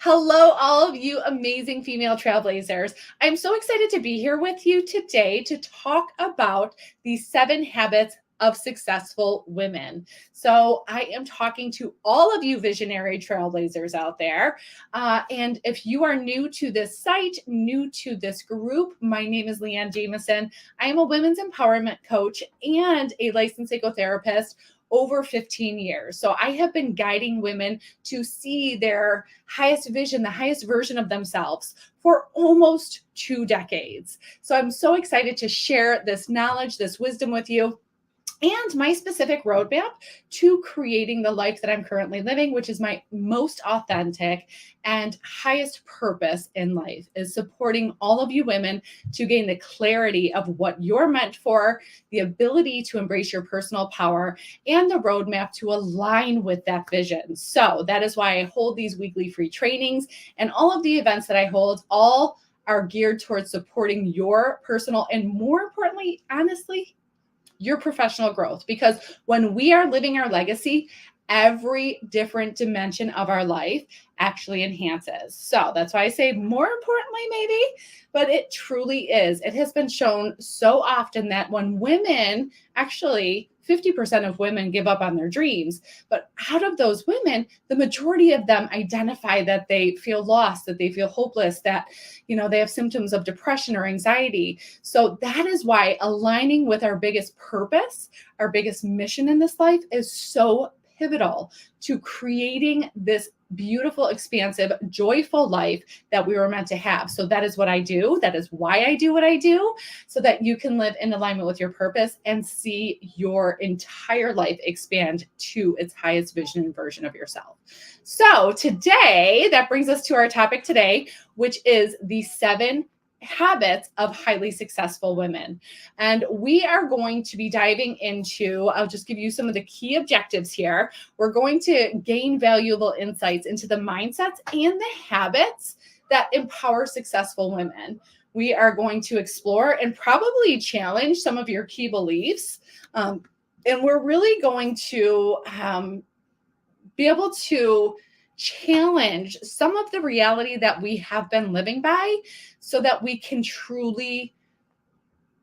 Hello, all of you amazing female trailblazers. I'm so excited to be here with you today to talk about the 7 habits of successful women. So, I am talking to all of you visionary trailblazers out there. And if you are new to this site, new to this group, my name is Leanne Jameson. I am a women's empowerment coach and a licensed psychotherapist over 15 years. So I have been guiding women to see their highest vision, the highest version of themselves for almost 2 decades. So I'm so excited to share this knowledge, this wisdom with you, and my specific roadmap to creating the life that I'm currently living, which is my most authentic and highest purpose in life, is supporting all of you women to gain the clarity of what you're meant for, the ability to embrace your personal power, and the roadmap to align with that vision. So that is why I hold these weekly free trainings, and all of the events that I hold all are geared towards supporting your personal and, more importantly, honestly, your professional growth. Because when we are living our legacy, every different dimension of our life actually enhances. So that's why I say more importantly, maybe, but it truly is. It has been shown so often that when women, actually 50% of women give up on their dreams, but out of those women, the majority of them identify that they feel lost, that they feel hopeless, that, they have symptoms of depression or anxiety. So that is why aligning with our biggest purpose, our biggest mission in this life is so pivotal to creating this beautiful, expansive, joyful life that we were meant to have. So that is what I do. That is why I do what I do, so that you can live in alignment with your purpose and see your entire life expand to its highest vision and version of yourself. So today, that brings us to our topic today, which is the 7 habits of highly successful women. And we are going to be diving into, I'll just give you some of the key objectives here. We're going to gain valuable insights into the mindsets and the habits that empower successful women. We are going to explore and probably challenge some of your key beliefs. And we're really going to be able to challenge some of the reality that we have been living by, so that we can truly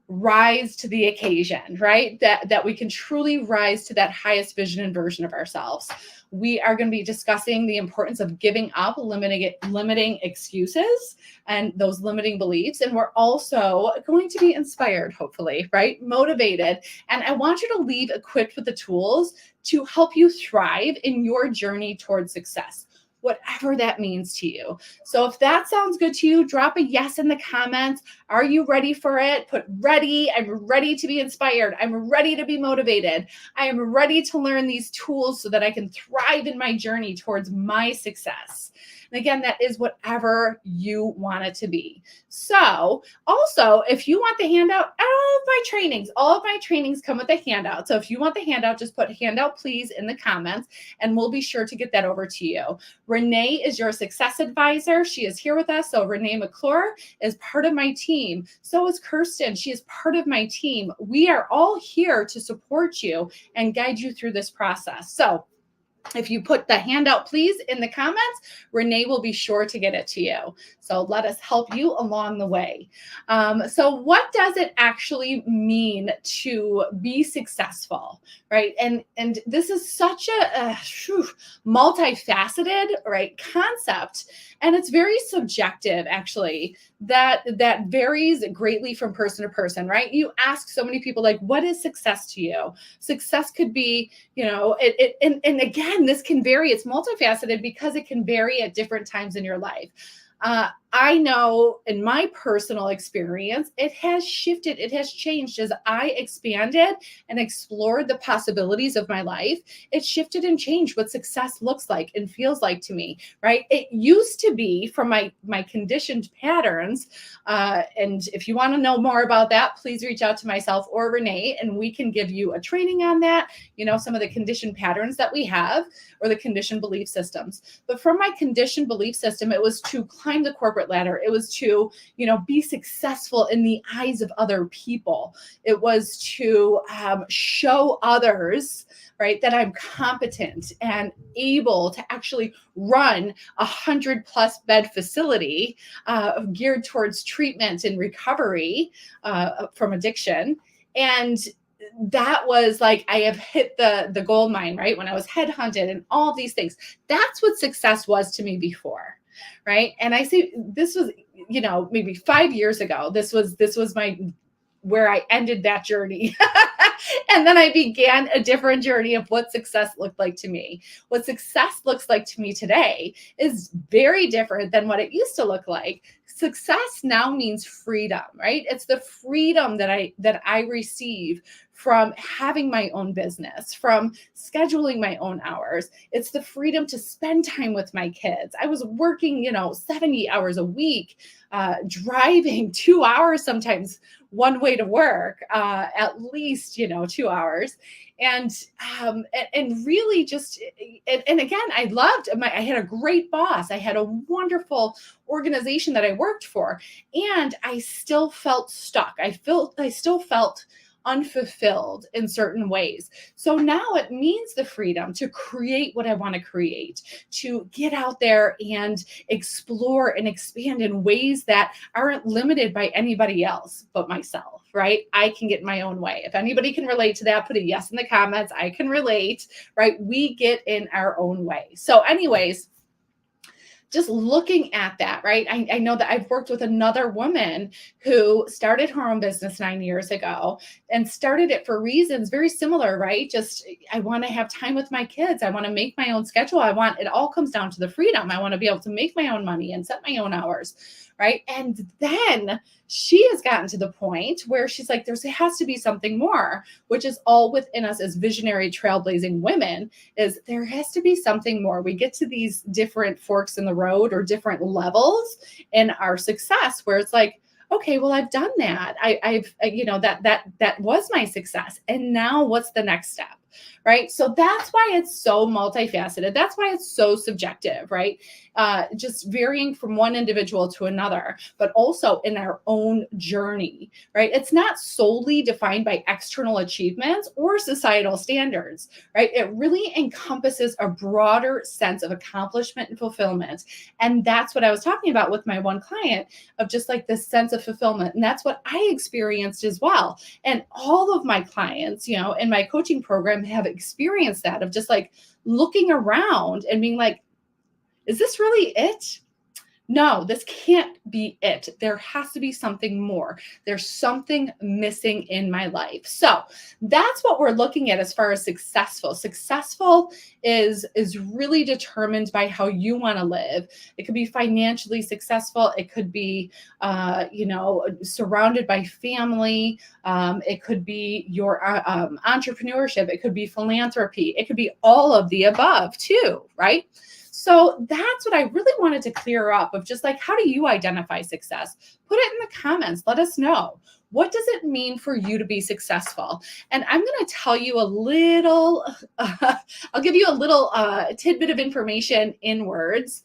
rise to the occasion, right? That we can truly rise to that highest vision and version of ourselves. We are going to be discussing the importance of giving up limiting excuses and those limiting beliefs. And we're also going to be inspired, hopefully, right? Motivated. And I want you to leave equipped with the tools to help you thrive in your journey towards success, whatever that means to you. So if that sounds good to you, drop a yes in the comments. Are you ready for it? Put ready. I'm ready to be inspired. I'm ready to be motivated. I am ready to learn these tools so that I can thrive in my journey towards my success. And again, that is whatever you want it to be. So also, if you want the handout, all of my trainings come with a handout. So if you want the handout, just put handout please in the comments, and we'll be sure to get that over to you. Renee is your success advisor. She is here with us. So Renee McClure is part of my team. So is Kirsten. She is part of my team. We are all here to support you and guide you through this process. So if you put the handout please in the comments, Renee will be sure to get it to you. So let us help you along the way. So what does it actually mean to be successful, right? And this is such a multifaceted, right, concept. And it's very subjective, actually, that varies greatly from person to person, right? You ask so many people, like, what is success to you? Success could be, and again, this can vary. It's multifaceted because it can vary at different times in your life. I know in my personal experience, it has shifted, it has changed as I expanded and explored the possibilities of my life. It shifted and changed what success looks like and feels like to me, right? It used to be from my conditioned patterns. And if you want to know more about that, please reach out to myself or Renee, and we can give you a training on that, some of the conditioned patterns that we have, or the conditioned belief systems. But from my conditioned belief system, it was to climb the corporate ladder. It was to, be successful in the eyes of other people. It was to show others, right, that I'm competent and able to actually run 100+ bed facility geared towards treatment and recovery from addiction. And that was like, I have hit the gold mine, right? When I was headhunted and all these things. That's what success was to me before, right? And I say this was, maybe 5 years ago. This was my where I ended that journey. And then I began a different journey of what success looked like to me. What success looks like to me today is very different than what it used to look like. Success now means freedom, right? It's the freedom that I receive from having my own business, from scheduling my own hours. It's the freedom to spend time with my kids. I was working, 70 hours a week, driving 2 hours sometimes one way to work, at least, 2 hours. And really just, and again, I had a great boss. I had a wonderful organization that I worked for, and I still felt stuck. I still felt unfulfilled in certain ways. So now it means the freedom to create what I want to create, to get out there and explore and expand in ways that aren't limited by anybody else but myself, right? I can get in my own way. If anybody can relate to that, put a yes in the comments. I can relate, right? We get in our own way. So anyways, just looking at that, right? I know that I've worked with another woman who started her own business 9 years ago and started it for reasons very similar, right? Just, I want to have time with my kids. I want to make my own schedule. It all comes down to the freedom. I want to be able to make my own money and set my own hours, right? And then she has gotten to the point where she's like, there has to be something more, which is all within us as visionary trailblazing women, is there has to be something more. We get to these different forks in the road or different levels in our success where it's like, okay, well, I've done that. That was my success. And now what's the next step? Right. So that's why it's so multifaceted. That's why it's so subjective, right? Just varying from one individual to another, but also in our own journey, right? It's not solely defined by external achievements or societal standards, right? It really encompasses a broader sense of accomplishment and fulfillment. And that's what I was talking about with my one client, of just like this sense of fulfillment. And that's what I experienced as well. And all of my clients, in my coaching program have experienced that, of just like looking around and being like, is this really it? No, this can't be it. There has to be something more. There's something missing in my life. So that's what we're looking at as far as successful. Successful is really determined by how you want to live. It could be financially successful. It could be, surrounded by family. It could be your entrepreneurship. It could be philanthropy. It could be all of the above too, right? So that's what I really wanted to clear up, of just like, how do you identify success? Put it in the comments. Let us know. What does it mean for you to be successful? And I'm going to tell you a little, I'll give you a little tidbit of information in words.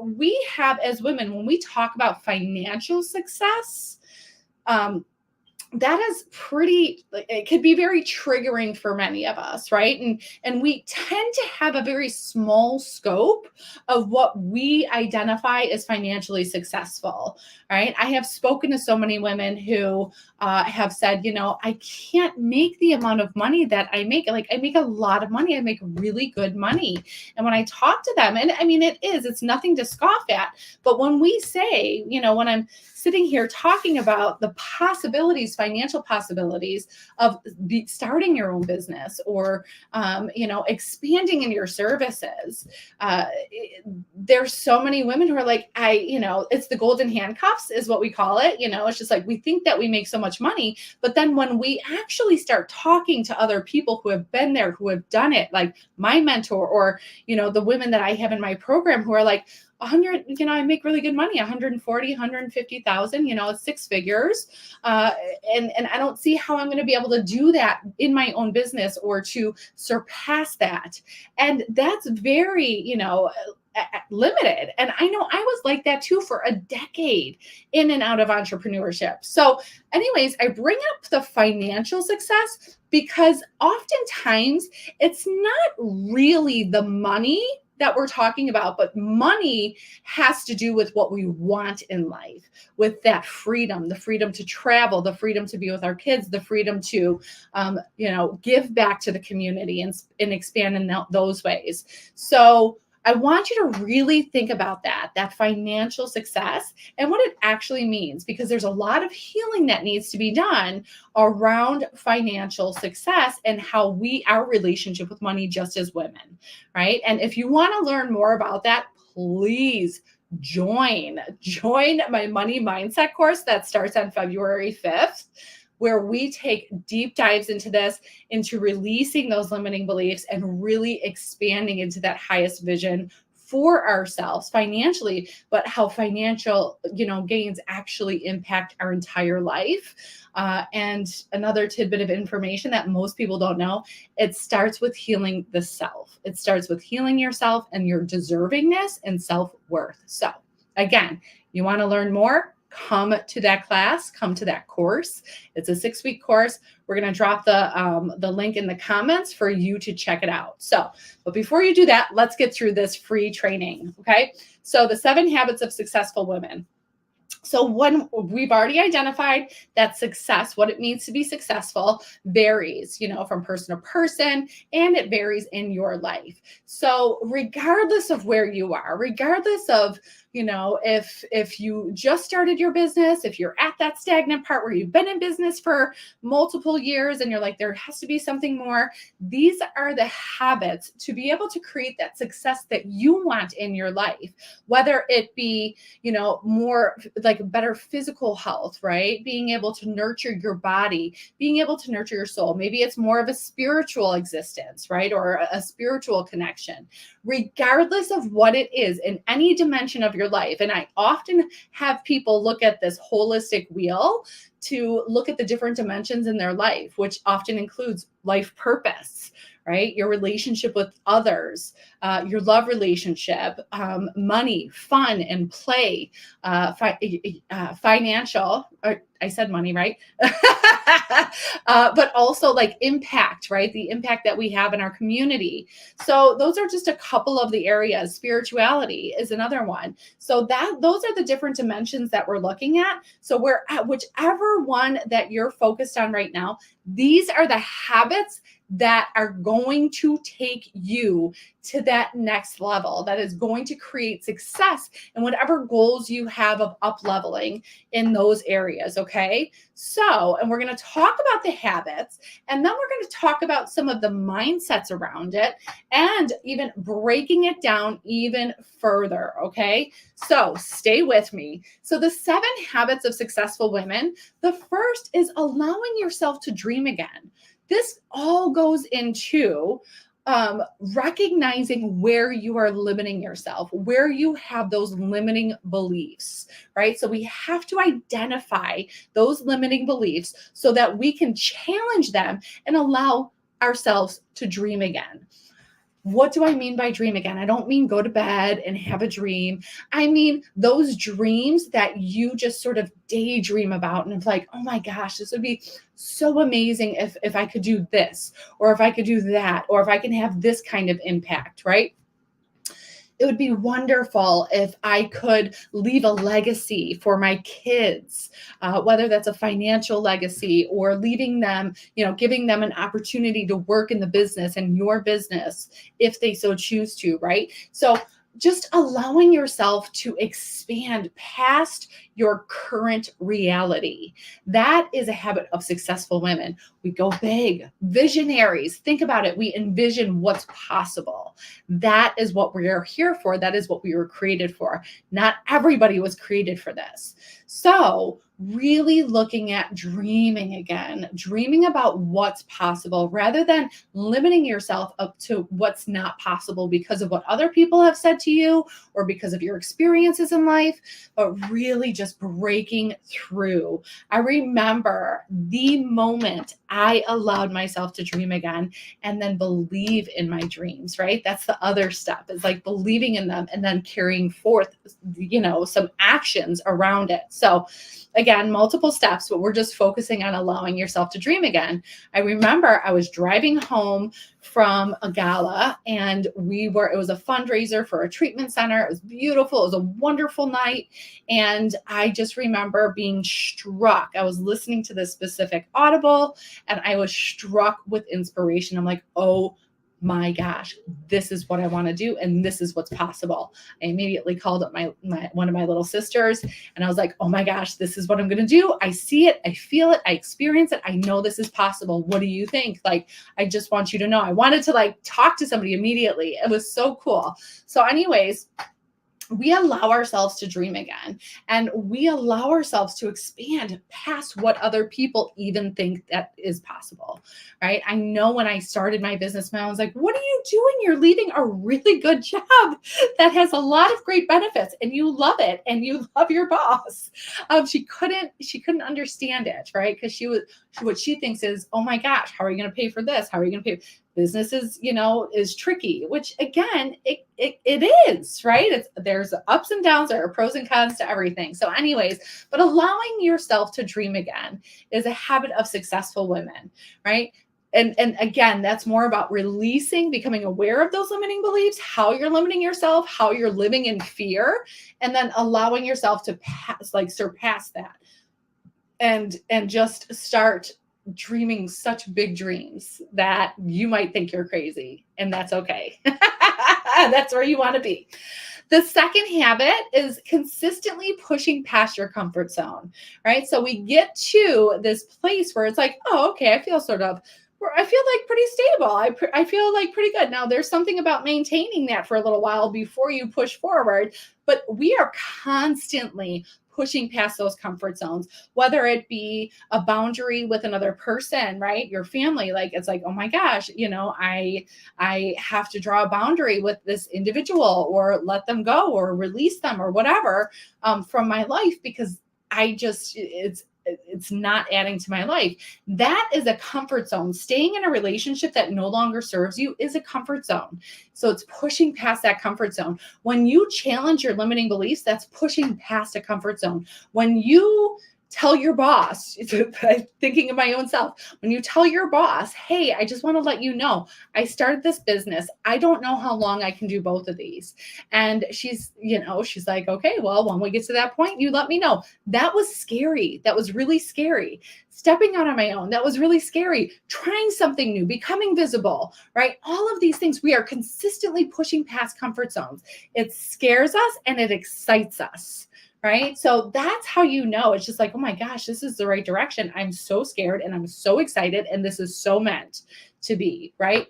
We have, as women, when we talk about financial success, that is it could be very triggering for many of us, right? And we tend to have a very small scope of what we identify as financially successful, right? I have spoken to so many women who have said, I can't make the amount of money that I make. Like, I make a lot of money. I make really good money. And when I talk to them, and I mean, it's nothing to scoff at, but when we say, when I'm sitting here talking about the possibilities, financial possibilities of starting your own business, or, expanding in your services. There's so many women who are like, it's the golden handcuffs is what we call it. It's just like, we think that we make so much money, but then when we actually start talking to other people who have been there, who have done it, like my mentor, or, the women that I have in my program who are like, I make really good money, 140, 150,000, it's six figures. And I don't see how I'm going to be able to do that in my own business or to surpass that. And that's very, limited. And I know I was like that too for a decade in and out of entrepreneurship. So, anyways, I bring up the financial success because oftentimes it's not really the money that we're talking about, but money has to do with what we want in life, with that freedom, the freedom to travel, the freedom to be with our kids, the freedom to, give back to the community and expand in those ways. So I want you to really think about that financial success and what it actually means, because there's a lot of healing that needs to be done around financial success and how our relationship with money just as women, right? And if you want to learn more about that, please join my money mindset course that starts on February 5th, where we take deep dives into this, into releasing those limiting beliefs and really expanding into that highest vision for ourselves financially, but how financial, gains actually impact our entire life. And another tidbit of information that most people don't know, it starts with healing the self. It starts with healing yourself and your deservingness and self-worth. So again, you want to learn more? Come to that class, come to that course. It's a 6-week course. We're going to drop the link in the comments for you to check it out. So, but before you do that, let's get through this free training. Okay. So the 7 habits of successful women. So when we've already identified that success, what it means to be successful varies, from person to person, and it varies in your life. So regardless of where you are, regardless of, if you just started your business, if you're at that stagnant part where you've been in business for multiple years and you're like, there has to be something more, these are the habits to be able to create that success that you want in your life, whether it be, more like better physical health, right? Being able to nurture your body, being able to nurture your soul. Maybe it's more of a spiritual existence, right? Or a spiritual connection, regardless of what it is in any dimension of your life. And I often have people look at this holistic wheel to look at the different dimensions in their life, which often includes life purpose, right? Your relationship with others, your love relationship, money, fun and play, financial, or I said money, right? But also like impact, right? The impact that we have in our community. So those are just a couple of the areas. Spirituality is another one. So those are the different dimensions that we're looking at. So we're at whichever one that you're focused on right now, these are the habits that are going to take you to that next level, that is going to create success in whatever goals you have of up leveling in those areas. Okay. So, and we're going to talk about the habits, and then we're going to talk about some of the mindsets around it and even breaking it down even further. Okay. So stay with me. So the 7 habits of successful women, the first is allowing yourself to dream again. This all goes into recognizing where you are limiting yourself, where you have those limiting beliefs, right? So we have to identify those limiting beliefs so that we can challenge them and allow ourselves to dream again. What do I mean by dream again? I don't mean go to bed and have a dream. I mean those dreams that you just sort of daydream about and it's like, oh my gosh, this would be so amazing if I could do this, or if I could do that, or if I can have this kind of impact, right? It would be wonderful if I could leave a legacy for my kids, whether that's a financial legacy or leaving them, giving them an opportunity to work in the business and your business if they so choose to, right? So just allowing yourself to expand past your current reality. That is a habit of successful women. We go big, visionaries. Think about it. We envision what's possible. That is what we are here for. That is what we were created for. Not everybody was created for this. So really looking at dreaming again, dreaming about what's possible rather than limiting yourself up to what's not possible because of what other people have said to you or because of your experiences in life, but really just breaking through. I remember the moment I allowed myself to dream again and then believe in my dreams, right? That's the other step. It's like believing in them and then carrying forth, some actions around it. So again, multiple steps, but we're just focusing on allowing yourself to dream again. I remember I was driving home from a gala and it was a fundraiser for a treatment center. It was beautiful. It was a wonderful night. And I just remember being struck. I was listening to this specific audible and I was struck with inspiration. I'm like, oh my gosh, this is what I want to do. And this is what's possible. I immediately called up my one of my little sisters and I was like, oh my gosh, this is what I'm going to do. I see it. I feel it. I experience it. I know this is possible. What do you think? Like, I just want you to know. I wanted to talk to somebody immediately. It was so cool. So anyways, we allow ourselves to dream again and we allow ourselves to expand past what other people even think that is possible, right? I know when I started my business, I was like, what are you doing? You're leaving a really good job that has a lot of great benefits and you love it and you love your boss. She couldn't understand it, right? Because what she thinks is, oh my gosh, how are you going to pay for this? How are you going to pay? Business is tricky, which again, it is, right? There's ups and downs, there are pros and cons to everything. So anyways, but allowing yourself to dream again is a habit of successful women, right? And again, that's more about releasing, becoming aware of those limiting beliefs, how you're limiting yourself, how you're living in fear, and then allowing yourself to surpass that and just start dreaming such big dreams that you might think you're crazy, and that's okay. That's where you want to be. The second habit is consistently pushing past your comfort zone, right? So we get to this place where it's like, oh, okay, I feel like pretty stable. I feel like pretty good. Now, there's something about maintaining that for a little while before you push forward, but we are constantly pushing past those comfort zones, whether it be a boundary with another person, right? Your family, it's like, oh my gosh, I have to draw a boundary with this individual or let them go or release them or whatever from my life because it's not adding to my life. That is a comfort zone. Staying in a relationship that no longer serves you is a comfort zone. So it's pushing past that comfort zone. When you challenge your limiting beliefs, that's pushing past a comfort zone. When you tell your boss, thinking of my own self, when you tell your boss, hey, I just want to let you know, I started this business. I don't know how long I can do both of these. And she's like, okay, well, when we get to that point, you let me know. That was scary. That was really scary. Stepping out on my own, that was really scary. Trying something new, becoming visible, right? All of these things, we are consistently pushing past comfort zones. It scares us and it excites us. Right? So that's how you know. It's just like, oh my gosh, this is the right direction. I'm so scared and I'm so excited. And this is so meant to be, right?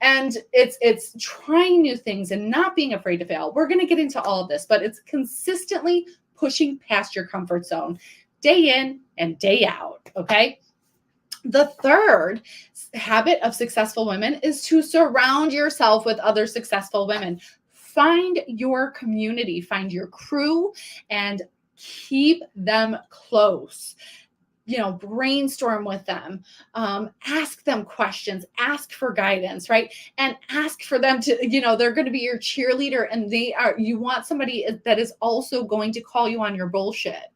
And it's trying new things and not being afraid to fail. We're going to get into all of this, but it's consistently pushing past your comfort zone day in and day out. Okay. The third habit of successful women is to surround yourself with other successful women. Find your community, find your crew, and keep them close. Brainstorm with them, ask them questions, ask for guidance, right? And ask for them to, they're going to be your cheerleader and you want somebody that is also going to call you on your bullshit,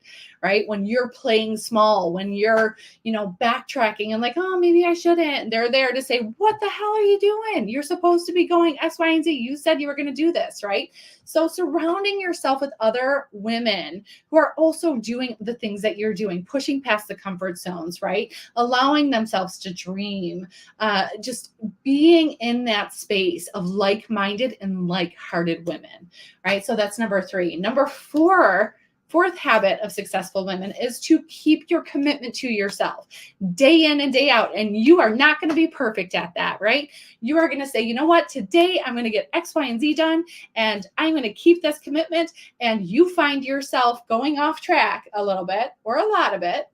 right? When you're playing small, when you're, backtracking and like, oh, maybe I shouldn't. They're there to say, what the hell are you doing? You're supposed to be going X, Y, and Z. You said you were going to do this, right? So surrounding yourself with other women who are also doing the things that you're doing, pushing past the comfort zones, right? Allowing themselves to dream, just being in that space of like-minded and like-hearted women, right? So that's number 3. Number 4, Fourth habit of successful women is to keep your commitment to yourself day in and day out. And you are not going to be perfect at that, right? You are going to say, you know what, today I'm going to get X, Y, and Z done, and I'm going to keep this commitment. And you find yourself going off track a little bit or a lot of it,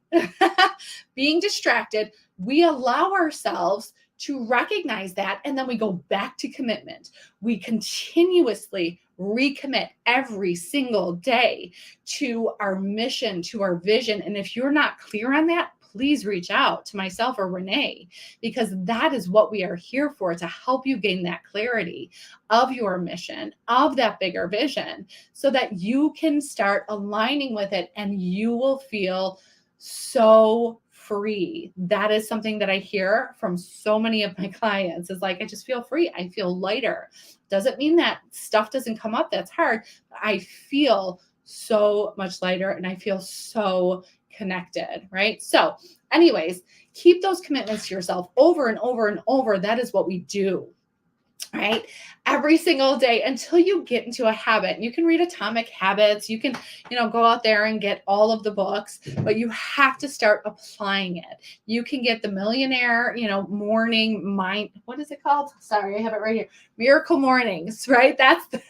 being distracted. We allow ourselves to recognize that, and then we go back to commitment. We continuously recommit every single day to our mission, to our vision. And if you're not clear on that, please reach out to myself or Renee, because that is what we are here for, to help you gain that clarity of your mission, of that bigger vision, so that you can start aligning with it and you will feel so free. That is something that I hear from so many of my clients, is like, I just feel free. I feel lighter. Doesn't mean that stuff doesn't come up that's hard, but I feel so much lighter and I feel so connected, right? So anyways, keep those commitments to yourself over and over and over. That is what we do, right? Every single day until you get into a habit. You can read Atomic Habits. You can, go out there and get all of the books, but you have to start applying it. You can get the Millionaire, Morning Mind. What is it called? Sorry, I have it right here. Miracle Mornings, right? That's the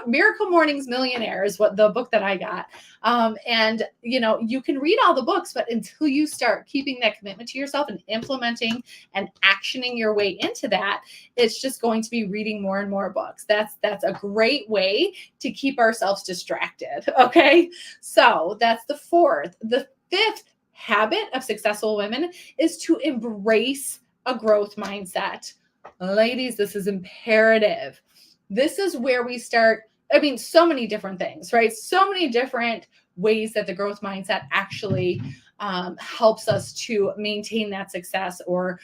Miracle Mornings Millionaire is what the book that I got. And you can read all the books, but until you start keeping that commitment to yourself and implementing and actioning your way into that, it's just going to be reading more and more books. That's a great way to keep ourselves distracted. Okay. So that's the fourth. The fifth habit of successful women is to embrace a growth mindset. Ladies, this is imperative. This is where we start. So many different things, right? So many different ways that the growth mindset actually helps us to maintain that success or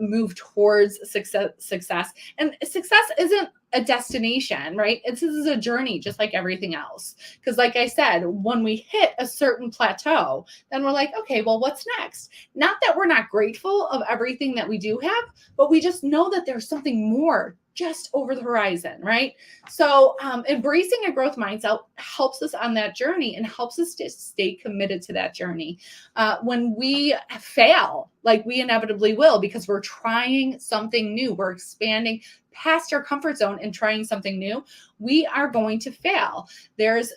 move towards success. And success isn't a destination, right? This is a journey, just like everything else. Because like I said, when we hit a certain plateau, then we're like, okay, well, what's next? Not that we're not grateful of everything that we do have, but we just know that there's something more just over the horizon, right? So embracing a growth mindset helps us on that journey and helps us to stay committed to that journey. When we fail, like we inevitably will, because we're trying something new, we're expanding past our comfort zone and trying something new, we are going to fail. There's,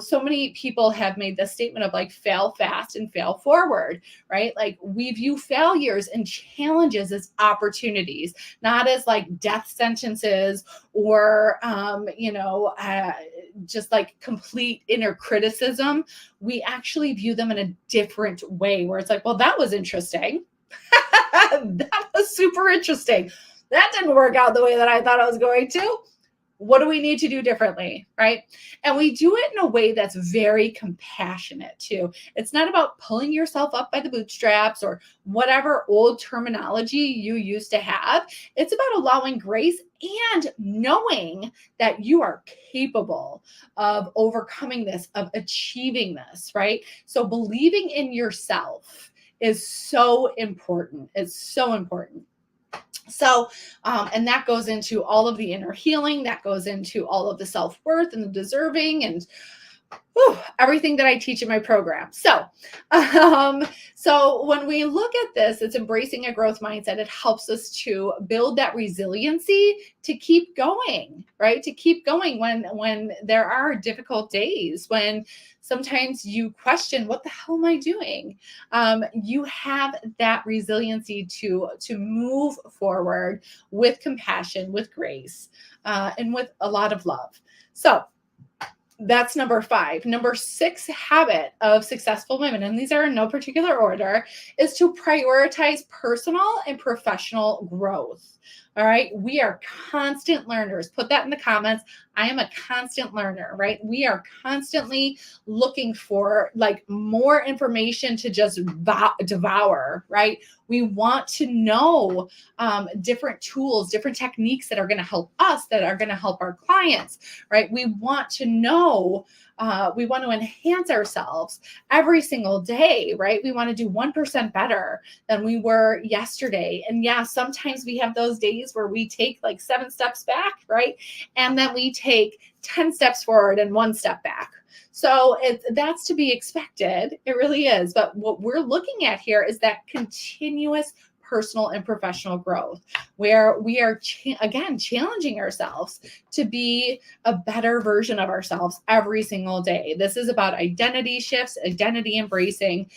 so many people have made this statement of like, fail fast and fail forward, right? Like we view failures and challenges as opportunities, not as like death sentences or, just like complete inner criticism. We actually view them in a different way where it's like, well, that was interesting. That was super interesting. That didn't work out the way that I thought it was going to. What do we need to do differently, right? And we do it in a way that's very compassionate too. It's not about pulling yourself up by the bootstraps or whatever old terminology you used to have. It's about allowing grace and knowing that you are capable of overcoming this, of achieving this, right? So believing in yourself is so important. It's so important. So, and that goes into all of the inner healing, that goes into all of the self-worth and the deserving and everything that I teach in my program. So when we look at this, it's embracing a growth mindset. It helps us to build that resiliency to keep going, right? To keep going when there are difficult days, when sometimes you question, what the hell am I doing? You have that resiliency to move forward with compassion, with grace, and with a lot of love. So that's number 5. Number 6 habit of successful women, and these are in no particular order, is to prioritize personal and professional growth. All right. We are constant learners. Put that in the comments. I am a constant learner, right? We are constantly looking for like more information to just devour, right? We want to know different tools, different techniques that are going to help us, that are going to help our clients, right? We want to know, we want to enhance ourselves every single day, right? We want to do 1% better than we were yesterday. And yeah, sometimes we have those days where we take like 7 steps back, right? And then we take 10 steps forward and 1 step back. So that's to be expected. It really is. But what we're looking at here is that continuous personal and professional growth, where we are, again, challenging ourselves to be a better version of ourselves every single day. This is about identity shifts, identity embracing,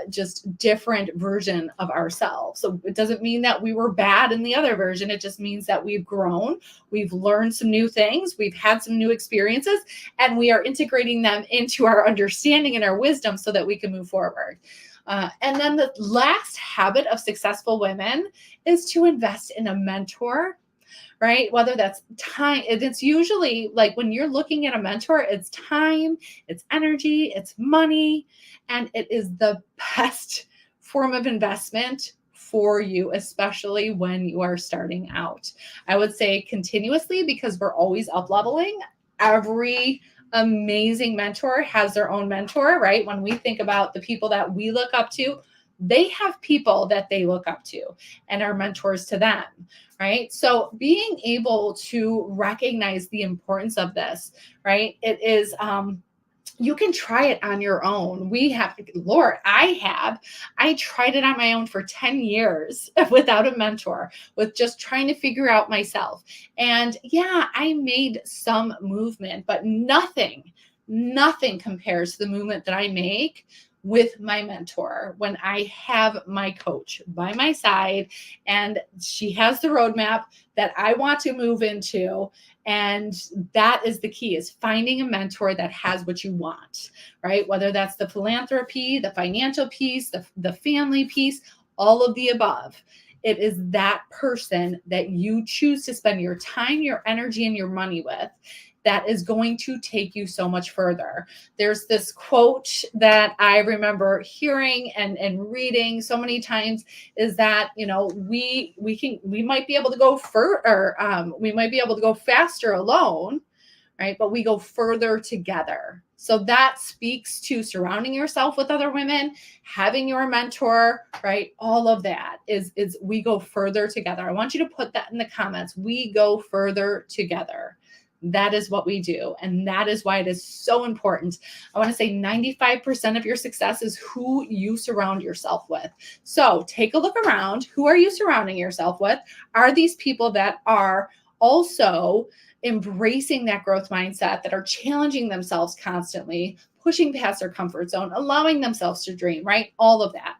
just different version of ourselves. So it doesn't mean that we were bad in the other version. It just means that we've grown, we've learned some new things, we've had some new experiences, and we are integrating them into our understanding and our wisdom so that we can move forward. And then the last habit of successful women is to invest in a mentor, right? Whether that's time, it's usually like when you're looking at a mentor, it's time, it's energy, it's money, and it is the best form of investment for you, especially when you are starting out. I would say continuously, because we're always up leveling. Every amazing mentor has their own mentor, right? When we think about the people that we look up to, they have people that they look up to and are mentors to them, right? So being able to recognize the importance of this, right? It is, you can try it on your own. I tried it on my own for 10 years without a mentor, with just trying to figure out myself. And yeah, I made some movement, but nothing compares to the movement that I make with my mentor when I have my coach by my side and she has the roadmap that I want to move into. And that is the key, is finding a mentor that has what you want, right? Whether that's the philanthropy, the financial piece, the family piece, all of the above. It is that person that you choose to spend your time, your energy, and your money with that is going to take you so much further. There's this quote that I remember hearing and reading so many times, is that, you know, we might be able to go further, we might be able to go faster alone, right? But we go further together. So that speaks to surrounding yourself with other women, having your mentor, right? All of that is we go further together. I want you to put that in the comments. We go further together. That is what we do. And that is why it is so important. I want to say 95% of your success is who you surround yourself with. So take a look around. Who are you surrounding yourself with? Are these people that are also embracing that growth mindset, that are challenging themselves constantly, pushing past their comfort zone, allowing themselves to dream, right? All of that.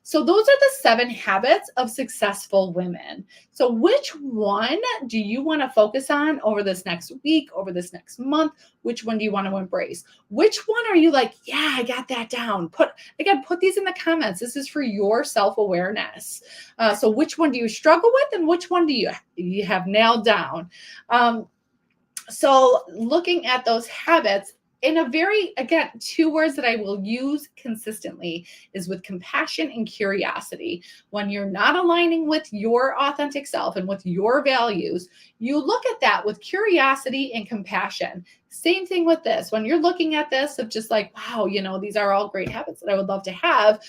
So those are the 7 habits of successful women. So which one do you want to focus on over this next week, over this next month? Which one do you want to embrace? Which one are you like, yeah, I got that down? Put these in the comments. This is for your self-awareness. So which one do you struggle with, and which one do you have nailed down? So looking at those habits, in a very, again, 2 words that I will use consistently is with compassion and curiosity. When you're not aligning with your authentic self and with your values, you look at that with curiosity and compassion. Same thing with this. When you're looking at this of just like, wow, you know, these are all great habits that I would love to have,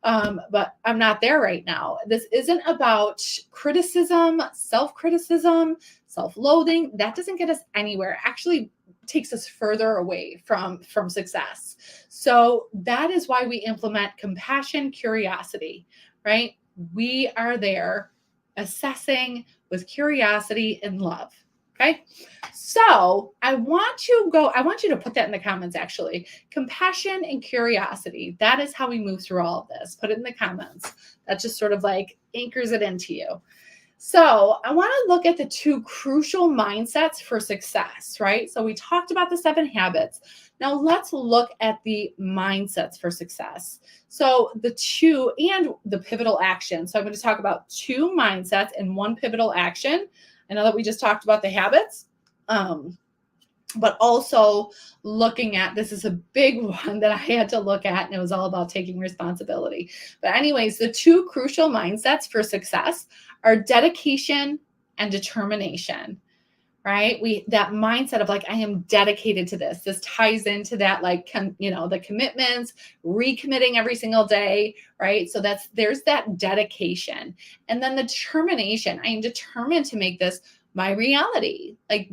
but I'm not there right now. This isn't about criticism, self-criticism, self-loathing. That doesn't get us anywhere. Actually takes us further away from success. So that is why we implement compassion, curiosity, right? We are there assessing with curiosity and love. Okay. So I want you to put that in the comments, actually. Compassion and curiosity. That is how we move through all of this. Put it in the comments. That just sort of like anchors it into you. So I want to look at the 2 crucial mindsets for success, right? So we talked about the 7 habits. Now let's look at the mindsets for success. So the 2 and the pivotal action. So I'm going to talk about 2 mindsets and 1 pivotal action. I know that we just talked about the habits, but also looking at, this is a big one that I had to look at, and it was all about taking responsibility. But anyways, the 2 crucial mindsets for success are dedication and determination, right? That mindset of like, I am dedicated to this. This ties into that, like, the commitments, recommitting every single day, right? So there's that dedication. And then the determination. I am determined to make this my reality. Like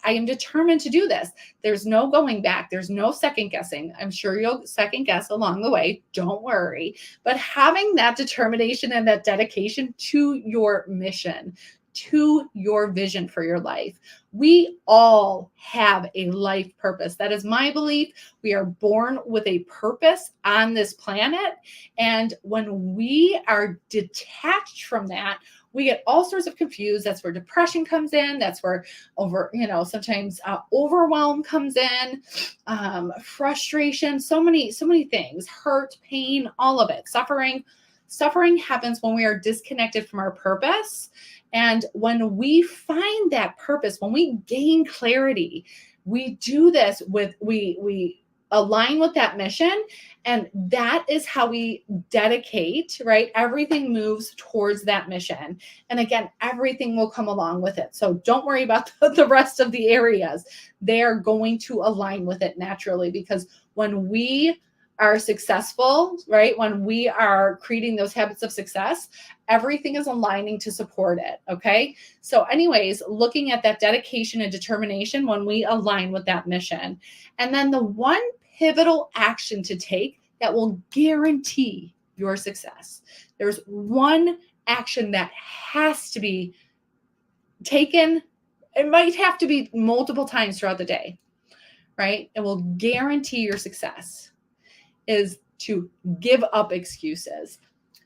I am determined to do this. There's no going back. There's no second guessing. I'm sure you'll second guess along the way. Don't worry. But having that determination and that dedication to your mission, to your vision for your life. We all have a life purpose. That is my belief. We are born with a purpose on this planet. And when we are detached from that, we get all sorts of confused. That's where depression comes in. That's where sometimes overwhelm comes in, frustration, so many things, hurt, pain, all of it, suffering. Suffering happens when we are disconnected from our purpose. And when we find that purpose, when we gain clarity, we do this we align with that mission. And that is how we dedicate, right? Everything moves towards that mission. And again, everything will come along with it. So don't worry about the rest of the areas. They are going to align with it naturally, because when we are successful, right? When we are creating those habits of success, everything is aligning to support it. Okay. So anyways, looking at that dedication and determination when we align with that mission. And then the one pivotal action to take that will guarantee your success. There's one action that has to be taken. It might have to be multiple times throughout the day, right? It will guarantee your success. Is to give up excuses.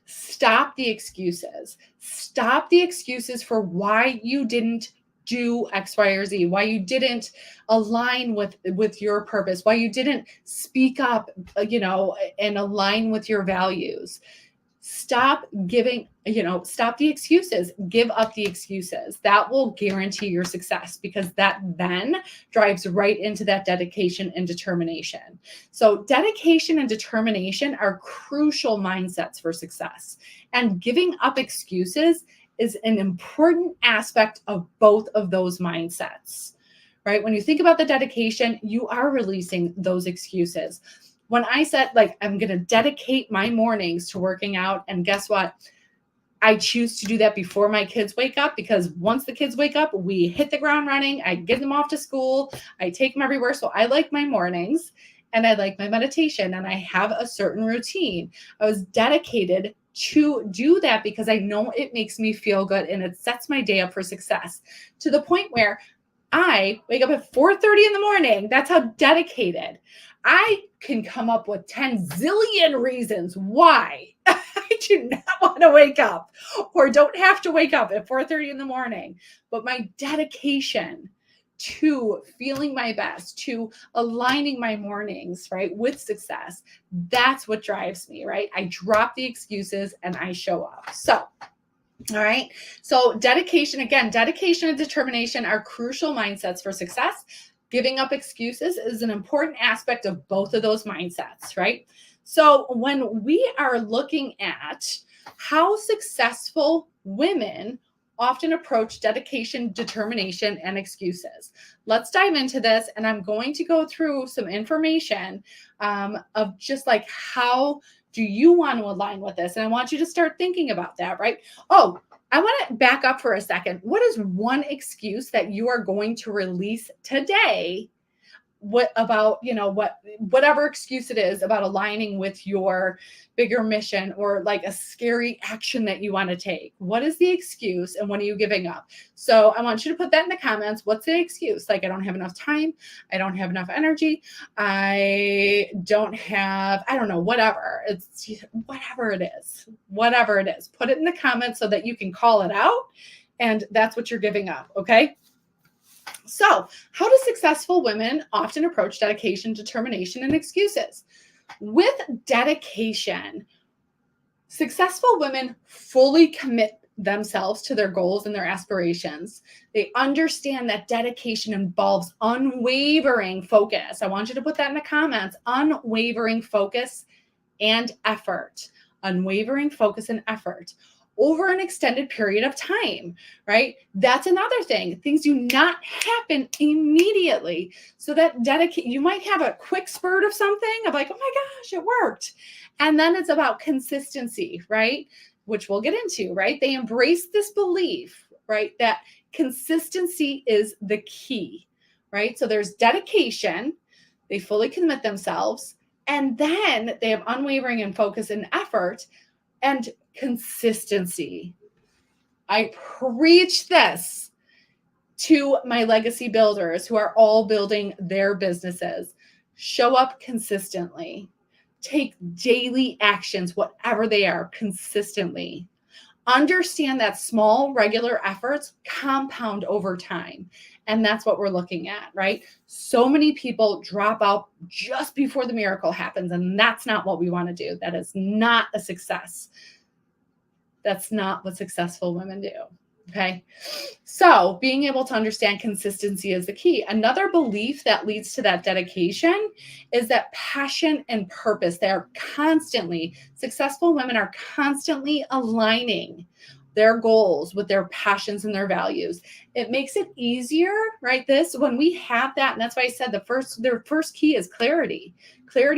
Stop the excuses. Stop the excuses for why you didn't do X, Y, or Z, why you didn't align with your purpose, why you didn't speak up, and align with your values. Stop stop the excuses, give up the excuses. That will guarantee your success, because that then drives right into that dedication and determination. So dedication and determination are crucial mindsets for success. And giving up excuses is an important aspect of both of those mindsets, right? When you think about the dedication, you are releasing those excuses. When I said, I'm going to dedicate my mornings to working out, and guess what? I choose to do that before my kids wake up, because once the kids wake up, we hit the ground running. I get them off to school. I take them everywhere. So I like my mornings, and I like my meditation, and I have a certain routine. I was dedicated to do that because I know it makes me feel good and it sets my day up for success, to the point where I wake up at 4:30 in the morning. That's how dedicated. I can come up with 10 zillion reasons why I do not want to wake up or don't have to wake up at 4:30 in the morning. But my dedication to feeling my best, to aligning my mornings, right, with success, that's what drives me, right? I drop the excuses and I show up. So, all right. So dedication and determination are crucial mindsets for success. Giving up excuses is an important aspect of both of those mindsets, right? So when we are looking at how successful women often approach dedication, determination, and excuses, let's dive into this. And I'm going to go through some information of just how do you want to align with this? And I want you to start thinking about that, right? Oh, I want to back up for a second. What is one excuse that you are going to release today? Whatever excuse it is about aligning with your bigger mission, or a scary action that you want to take? What is the excuse and what are you giving up? So I want you to put that in the comments. What's the excuse? I don't have enough time. I don't have enough energy. I don't know, whatever. It's whatever it is. Put it in the comments so that you can call it out. And that's what you're giving up. Okay. So, how do successful women often approach dedication, determination, and excuses? With dedication, successful women fully commit themselves to their goals and their aspirations. They understand that dedication involves unwavering focus. I want you to put that in the comments. Unwavering focus and effort. Unwavering focus and effort over an extended period of time, right? That's another thing. Things do not happen immediately. So that you might have a quick spurt of something of oh my gosh, it worked. And then it's about consistency, right? Which we'll get into, right? They embrace this belief, right? That consistency is the key, right? So there's dedication, they fully commit themselves, and then they have unwavering and focus and effort and consistency. I preach this to my legacy builders who are all building their businesses. Show up consistently. Take daily actions, whatever they are, consistently. Understand that small, regular efforts compound over time. And that's what we're looking at, right? So many people drop out just before the miracle happens, and that's not what we want to do. That is not a success. That's not what successful women do. Okay. So being able to understand consistency is the key. Another belief that leads to that dedication is that passion and purpose, successful women are constantly aligning their goals with their passions and their values. It makes it easier, right? When we have that, and that's why I said their first key is clarity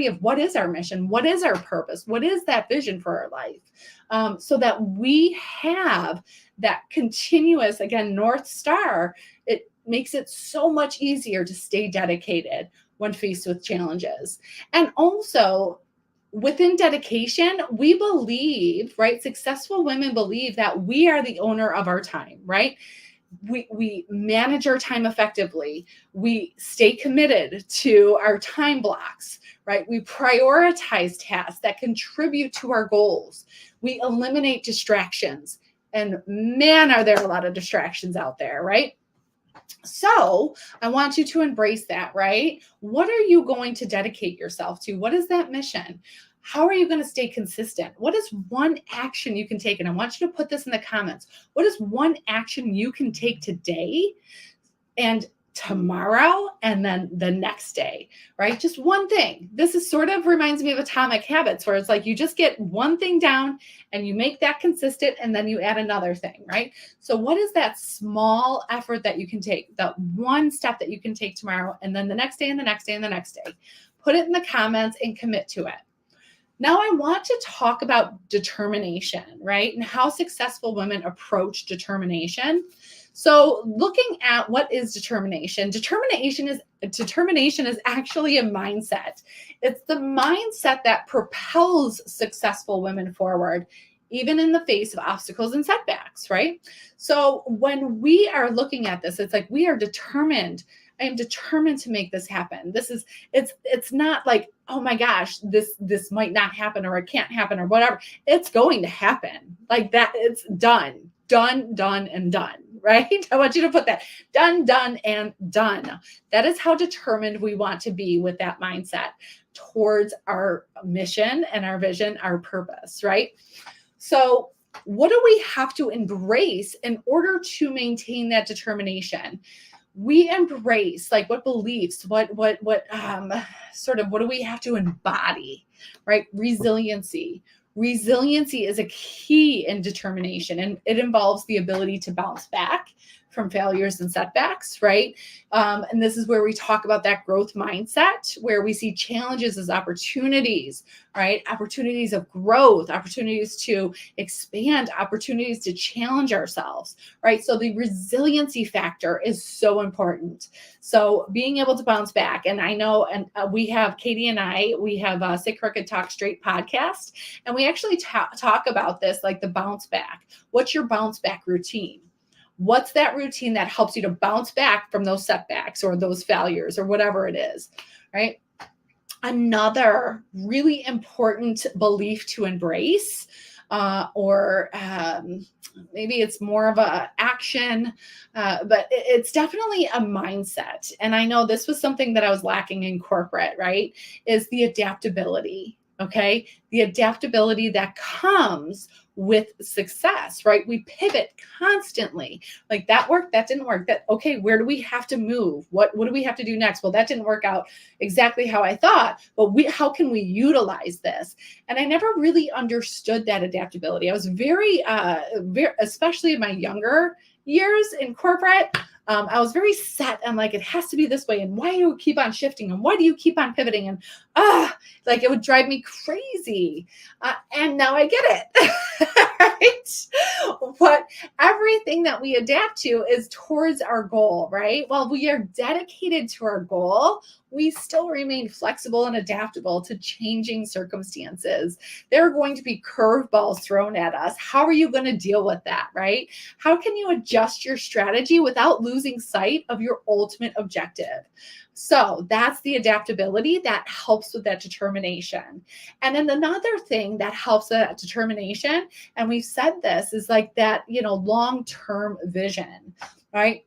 of what is our mission, what is our purpose, what is that vision for our life, so that we have that continuous, again, North Star. It makes it so much easier to stay dedicated when faced with challenges. And also, within dedication, we believe, right? Successful women believe that we are the owner of our time, right? We manage our time effectively. We stay committed to our time blocks, right? We prioritize tasks that contribute to our goals. We eliminate distractions. And man, are there a lot of distractions out there, right? So I want you to embrace that, right? What are you going to dedicate yourself to? What is that mission? How are you going to stay consistent? What is one action you can take? And I want you to put this in the comments. What is one action you can take today and tomorrow and then the next day, right? Just one thing. This is sort of reminds me of Atomic Habits, where it's like you just get one thing down and you make that consistent and then you add another thing, right? So what is that small effort that you can take, that one step that you can take tomorrow and then the next day and the next day and the next day? Put it in the comments and commit to it. Now I want to talk about determination, right? And how successful women approach determination. So looking at what is determination, determination is actually a mindset. It's the mindset that propels successful women forward, even in the face of obstacles and setbacks, right? So when we are looking at this, it's like we are determined. I am determined to make this happen. It's not like, oh my gosh, this might not happen or it can't happen or whatever. It's going to happen. Like that, it's done, and done, right? I want you to put that done, and done. That is how determined we want to be with that mindset towards our mission and our vision, our purpose, right? So what do we have to embrace in order to maintain that determination? We embrace, like, what beliefs, what do we have to embody, right? Resiliency. Resiliency is a key in determination, and it involves the ability to bounce back from failures and setbacks, right? And this is where we talk about that growth mindset, where we see challenges as opportunities, right? Opportunities of growth, opportunities to expand, opportunities to challenge ourselves, right? So the resiliency factor is so important. So being able to bounce back, and I know, and we have, Katie and I, we have Sit Crooked Talk Straight podcast, and we actually talk about this, like the bounce back. What's your bounce back routine? What's that routine that helps you to bounce back from those setbacks or those failures or whatever it is, right? Another really important belief to embrace, or maybe it's more of a action, but it's definitely a mindset. And I know this was something that I was lacking in corporate, right? Is the adaptability, okay? The adaptability that comes with success, right? We pivot constantly. Like that worked, that didn't work. That, okay, where do we have to move? What do we have to do next? Well, that didn't work out exactly how I thought, but how can we utilize this? And I never really understood that adaptability. I was very, especially in my younger years in corporate, I was very set on like, it has to be this way. And why do you keep on shifting? And why do you keep on pivoting? And like it would drive me crazy. And now I get it. Right? But everything that we adapt to is towards our goal, right? While we are dedicated to our goal, we still remain flexible and adaptable to changing circumstances. There are going to be curveballs thrown at us. How are you going to deal with that, right? How can you adjust your strategy without losing sight of your ultimate objective? So that's the adaptability that helps with that determination. And then another thing that helps with that determination, and we've said this, is like that, long-term vision, right?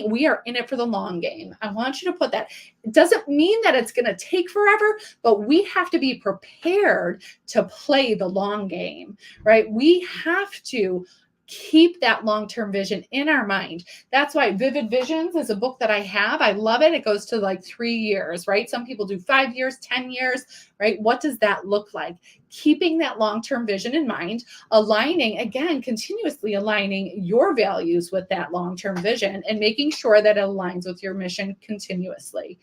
We are in it for the long game. I want you to put that. It doesn't mean that it's going to take forever, but we have to be prepared to play the long game, right? We have to keep that long-term vision in our mind. That's why Vivid Visions is a book that I have. I love it. It goes to like 3 years, right? Some people do 5 years, 10 years, right? What does that look like? Keeping that long-term vision in mind, continuously aligning your values with that long-term vision and making sure that it aligns with your mission continuously.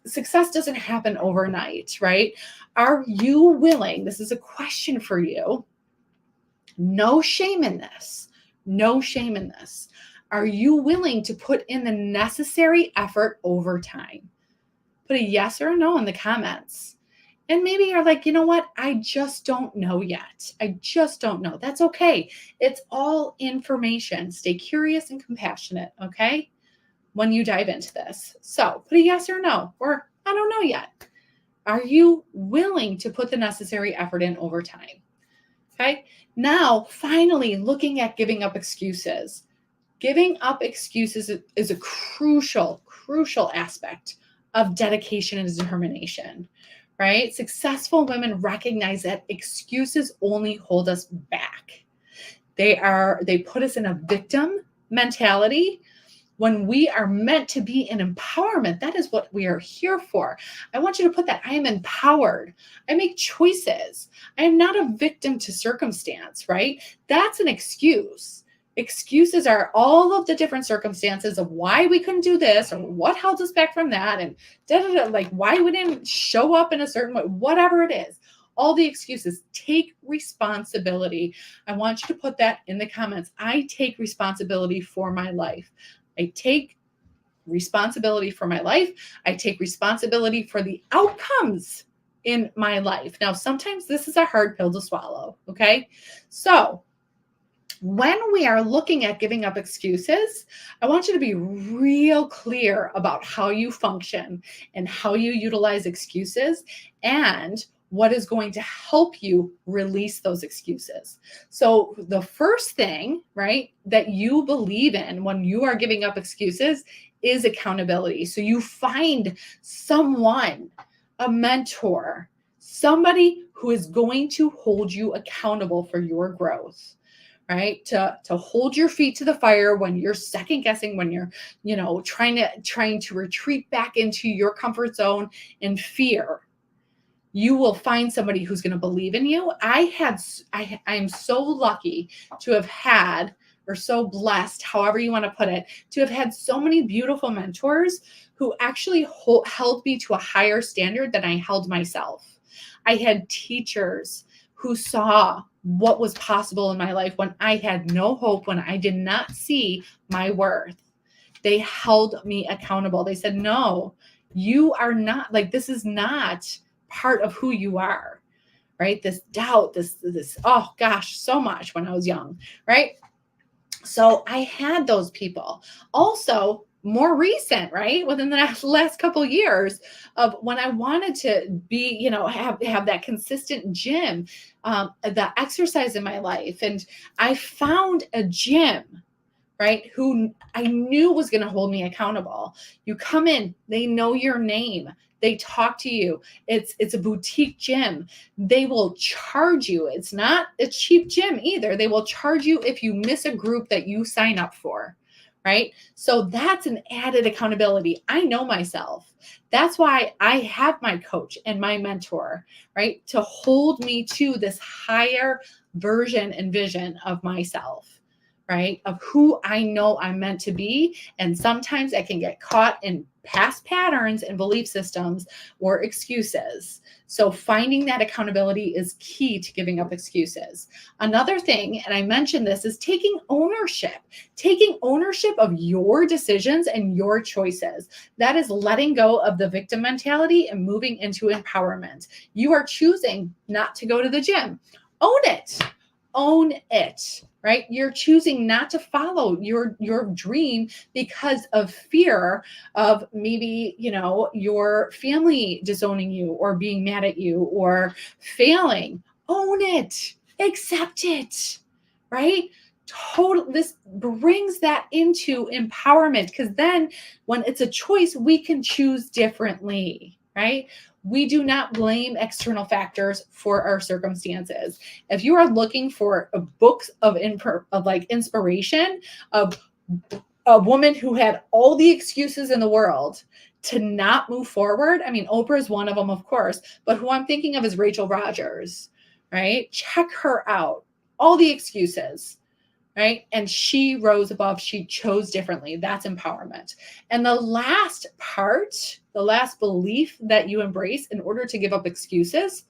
Success doesn't happen overnight, right? Are you willing? This is a question for you. No shame in this. No shame in this. Are you willing to put in the necessary effort over time? Put a yes or a no in the comments. And maybe you're like, you know what? I just don't know yet. I just don't know. That's okay. It's all information. Stay curious and compassionate, okay? When you dive into this. So put a yes or no, or I don't know yet. Are you willing to put the necessary effort in over time? Okay. Now, finally, looking at giving up excuses. Giving up excuses is a crucial aspect of dedication and determination, right? Successful women recognize that excuses only hold us back. They put us in a victim mentality when we are meant to be in empowerment. That is what we are here for. I want you to put that. I am empowered. I make choices. I am not a victim to circumstance, right? That's an excuse. Excuses are all of the different circumstances of why we couldn't do this or what held us back from that and like why we didn't show up in a certain way, whatever it is. All the excuses. Take responsibility. I want you to put that in the comments. I take responsibility for my life. I take responsibility for my life. I take responsibility for the outcomes in my life. Now, sometimes this is a hard pill to swallow, okay? So when we are looking at giving up excuses, I want you to be real clear about how you function and how you utilize excuses and what is going to help you release those excuses. So the first thing, right, that you believe in when you are giving up excuses is accountability. So you find someone, a mentor, somebody who is going to hold you accountable for your growth, right? To hold your feet to the fire when you're second guessing, when you're, trying to retreat back into your comfort zone in fear. You will find somebody who's going to believe in you. I'm so lucky to have had, or so blessed, however you want to put it, to have had so many beautiful mentors who actually held me to a higher standard than I held myself. I had teachers who saw what was possible in my life when I had no hope, when I did not see my worth. They held me accountable. They said, no, you are not, like, this is not part of who you are, right? This doubt, this, oh gosh, so much when I was young, right? So I had those people. Also, more recent, right? Within the last couple of years of when I wanted to be, have that consistent gym, the exercise in my life. And I found a gym, right, who I knew was going to hold me accountable. You come in, they know your name. They talk to you. It's a boutique gym. They will charge you. It's not a cheap gym either. They will charge you if you miss a group that you sign up for, right? So that's an added accountability. I know myself. That's why I have my coach and my mentor, right, to hold me to this higher version and vision of myself. right? Of who I know I'm meant to be. And sometimes I can get caught in past patterns and belief systems or excuses. So finding that accountability is key to giving up excuses. Another thing, and I mentioned this, is taking ownership of your decisions and your choices. That is letting go of the victim mentality and moving into empowerment. You are choosing not to go to the gym. Own it. Own it, right? You're choosing not to follow your dream because of fear of maybe, your family disowning you or being mad at you or failing. Own it. Accept it, right? This brings that into empowerment, because then when it's a choice, we can choose differently, right? We do not blame external factors for our circumstances. If you are looking for books of inspiration of a woman who had all the excuses in the world to not move forward, I mean, Oprah is one of them, of course, but who I'm thinking of is Rachel Rodgers, right? Check her out. All the excuses, right? And she rose above, she chose differently. That's empowerment. And the last part, the last belief that you embrace in order to give up excuses,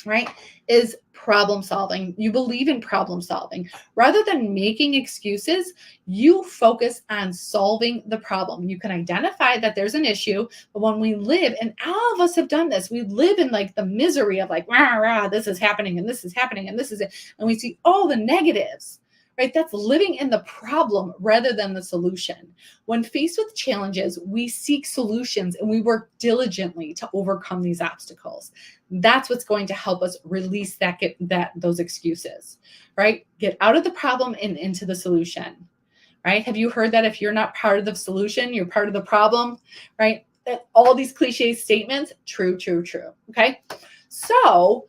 right, is problem solving. You believe in problem solving. Rather than making excuses, you focus on solving the problem. You can identify that there's an issue, but when we live, and all of us have done this, we live in like the misery of like, rah, rah, this is happening and this is happening and this is it. And we see all the negatives, right? That's living in the problem rather than the solution. When faced with challenges, we seek solutions and we work diligently to overcome these obstacles. That's what's going to help us release those excuses, right? Get out of the problem and into the solution, right? Have you heard that if you're not part of the solution, you're part of the problem, right? All these cliche statements, true, true, true. Okay. So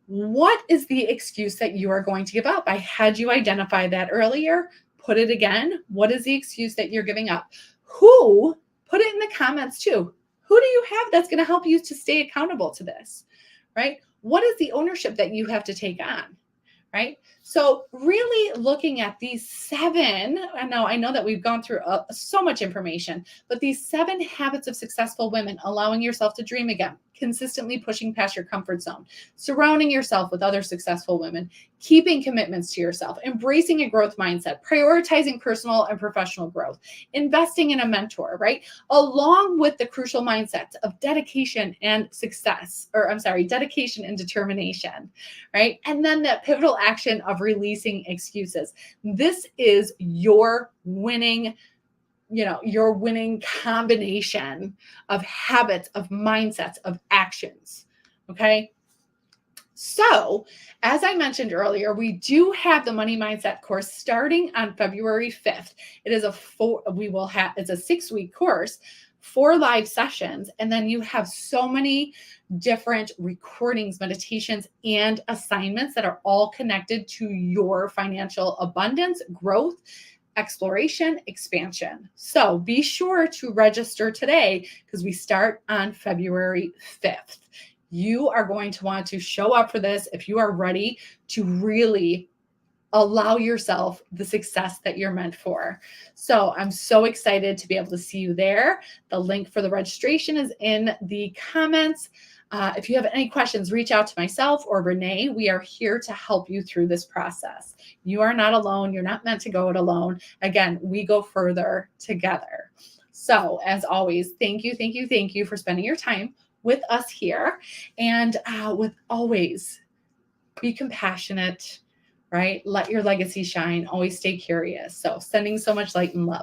what is the excuse that you are going to give up? I had you identify that earlier. Put it again. What is the excuse that you're giving up? Who? Put it in the comments too. Who do you have that's going to help you to stay accountable to this, right? What is the ownership that you have to take on, right? So really looking at these 7, I know that we've gone through so much information, but these 7 habits of successful women: allowing yourself to dream again, consistently pushing past your comfort zone, surrounding yourself with other successful women, keeping commitments to yourself, embracing a growth mindset, prioritizing personal and professional growth, investing in a mentor, right? Along with the crucial mindset of dedication and dedication and determination, right? And then that pivotal action of releasing excuses. This is your winning combination of habits, of mindsets, of actions. Okay. So, as I mentioned earlier, we do have the money mindset course starting on February 5th. It's a 6-week course, 4 live sessions, and then you have so many different recordings, meditations, and assignments that are all connected to your financial abundance, growth, exploration, expansion. So be sure to register today because we start on February 5th. You are going to want to show up for this if you are ready to really allow yourself the success that you're meant for. So I'm so excited to be able to see you there. The link for the registration is in the comments. If you have any questions, reach out to myself or Renee. We are here to help you through this process. You are not alone. You're not meant to go it alone. Again, we go further together. So as always, thank you for spending your time with us here. And with always be compassionate, right? Let your legacy shine. Always stay curious. So sending so much light and love.